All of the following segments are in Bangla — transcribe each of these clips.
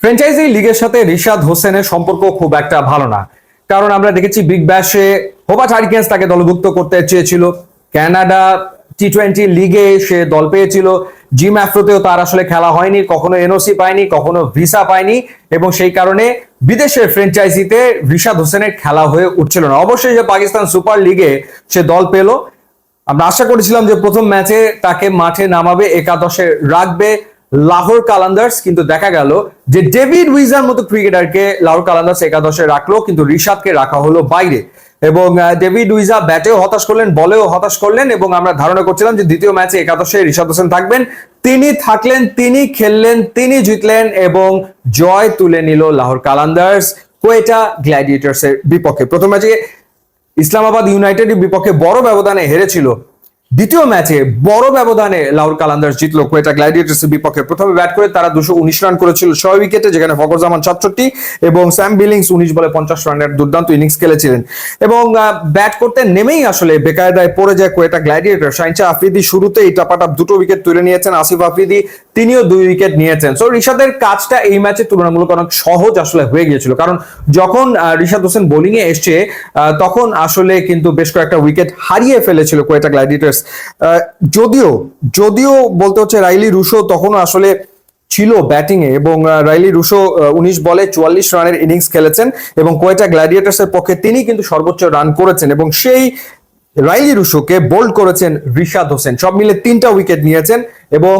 ফ্র্যাঞ্চাইজি লিগের সাথে রিশাদ হোসেনের সম্পর্ক খুব একটা ভালো না। কারণ আমরা দেখেছি বিগ ব্যাশে হোবার্ট হারিকেন্স তাকে দলভুক্ত করতে চেয়েছিল, কানাডা টি-20 লিগে সে দল পেয়েছিল, জিম আফ্রোতেও তার আসলে খেলা হয়নি, কখনো এনওসি পায়নি, কখনো ভিসা পায়নি, এবং সেই কারণে বিদেশের ফ্র্যাঞ্চাইজিতে রিশাদ হোসেনের খেলা হয়ে উঠছিল না। অবশ্যই যে পাকিস্তান সুপার লিগে সে দল পেল, আমরা আশা করেছিলাম যে প্রথম ম্যাচে তাকে মাঠে নামাবে, একাদশে রাখবে লাহোর কালান্দার্স, কিন্তু দেখা গেল যে ডেভিড উইজার মতো ক্রিকেটারকে লাহোর কালান্দার্স একাদশে রাখলো, কিন্তু রিশাদকে রাখা হলো বাইরে। এবং ডেভিড উইজা ব্যাটেও হতাশ করলেন, বলেও হতাশ করলেন, এবং আমরা ধারণা করছিলাম যে দ্বিতীয় ম্যাচে একাদশে রিশাদ হোসেন থাকবেন। তিনি থাকলেন, তিনি খেললেন, তিনি জিতলেন এবং জয় তুলে নিল লাহোর কালান্দার্স কোয়েটা গ্ল্যাডিয়েটর্স এর বিপক্ষে। প্রথম ম্যাচে ইসলামাবাদ ইউনাইটেডের বিপক্ষে বড় ব্যবধানে হেরেছিল, দ্বিতীয় ম্যাচে বড় ব্যবধানে লাহোর কালান্দার্স জিতলো কোয়েটা গ্ল্যাডিয়েটর্স এর বিপক্ষে। প্রথমে ব্যাট করে তারা 219 রান করেছিল 6 উইকেটে, যেখানে ফখর জামান 67 এবং স্যাম বিলিংস 19 বলে 50 রানের দুর্দান্ত ইনিংস খেলেছিলেন। এবং ব্যাট করতে নেমেই আসলে বেকায়দায় পড়ে যায় কোয়েটা গ্ল্যাডিয়েটর। শাহিনশা আফ্রিদি শুরুতেই টাপাটাপ 2 উইকেট তুলে নিয়েছেন, আসিফ আফ্রিদি তিনিও 2 উইকেট নিয়েছেন। সো রিশাদের কাজটা এই ম্যাচে তুলনামূলক অনেক সহজ আসলে হয়ে গিয়েছিল, কারণ যখন রিশাদ হোসেন বোলিং এ এসছে তখন আসলে কিন্তু বেশ কয়েকটা উইকেট হারিয়ে ফেলেছিল কোয়েটা গ্ল্যাডিয়েটর্স। যদিও বলতে হচ্ছে রাইলি রুশো তখনও আসলে ছিল ব্যাটিং এ, এবং রাইলি রুশো 19 বলে 44 রানের ইনিংস খেলেছেন, এবং কোয়েটা গ্ল্যাডিয়েটর্স এর পক্ষে তিনি কিন্তু সর্বোচ্চ রান করেছেন, এবং সেই রাইলি রুশোকে বোল্ড করেছেন রিশাদ হোসেন। সব মিলে 3টা উইকেট নিয়েছেন, এবং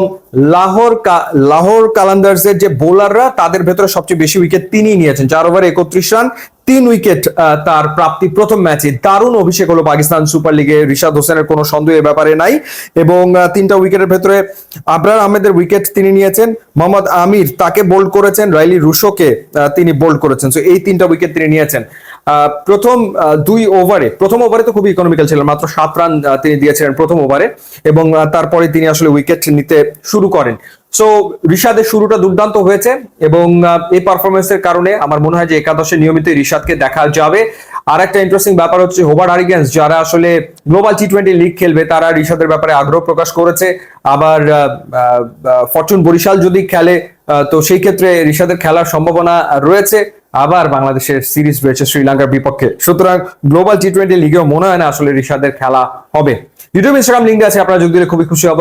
লাহোর কালান্দার্স এর যে বোলাররা তাদের ভেতরে সবচেয়ে বেশি উইকেট তিনি নিয়েছেন, 4 ওভারে 31 রান, 3 উইকেট তার প্রাপ্তি প্রথম ম্যাচে। দারুণ অভিষেক হলো পাকিস্তান সুপার লিগে, রিশাদ হোসেনের কোনো সন্দেহের ব্যাপারে নাই। এবং 3টা উইকেটের ভেতরে আবরার আহমেদের উইকেট তিনি নিয়েছেন, মোহাম্মদ আমির তাকে বোল্ড করেছেন, রাইলি রুশোকে তিনি বোল্ড করেছেন। সো এই 3টা উইকেট তিনি নিয়েছেন। প্রথম প্রথম ওভারে তো খুবই ইকোনমিক্যাল ছিলেন, মাত্র 7 রান তিনি দিয়েছিলেন প্রথম ওভারে, এবং তারপরে তিনি আসলে উইকেট নিতে শুরু করেন। সো রিশাদের শুরুটা দুর্দান্ত হয়েছে, এবং এই পারফরমেন্সের কারণে আমার মনে হয় যে একাদশে নিয়মিত রিশাদকে দেখা যাবে। আর একটা ইন্টারেস্টিং ব্যাপার হচ্ছে হোবার্ট হারিকেন্স যারা আসলে গ্লোবাল টি-20 লিগ খেলবে তারা রিশাদের ব্যাপারে আগ্রহ প্রকাশ করেছে। আবার ফরচুন বরিশাল যদি খেলে তো সেই ক্ষেত্রে রিশাদের খেলার সম্ভাবনা রয়েছে। আবার বাংলাদেশের সিরিজ রয়েছে শ্রীলঙ্কার বিপক্ষে, সুতরাং গ্লোবাল টি-20 লিগেও মনে হয় না আসলে রিশাদের খেলা হবে। ইউটিউব ইনস্টাগ্রাম লিঙ্ক আছে, আপনারা যোগ দিলে খুবই খুশি হব।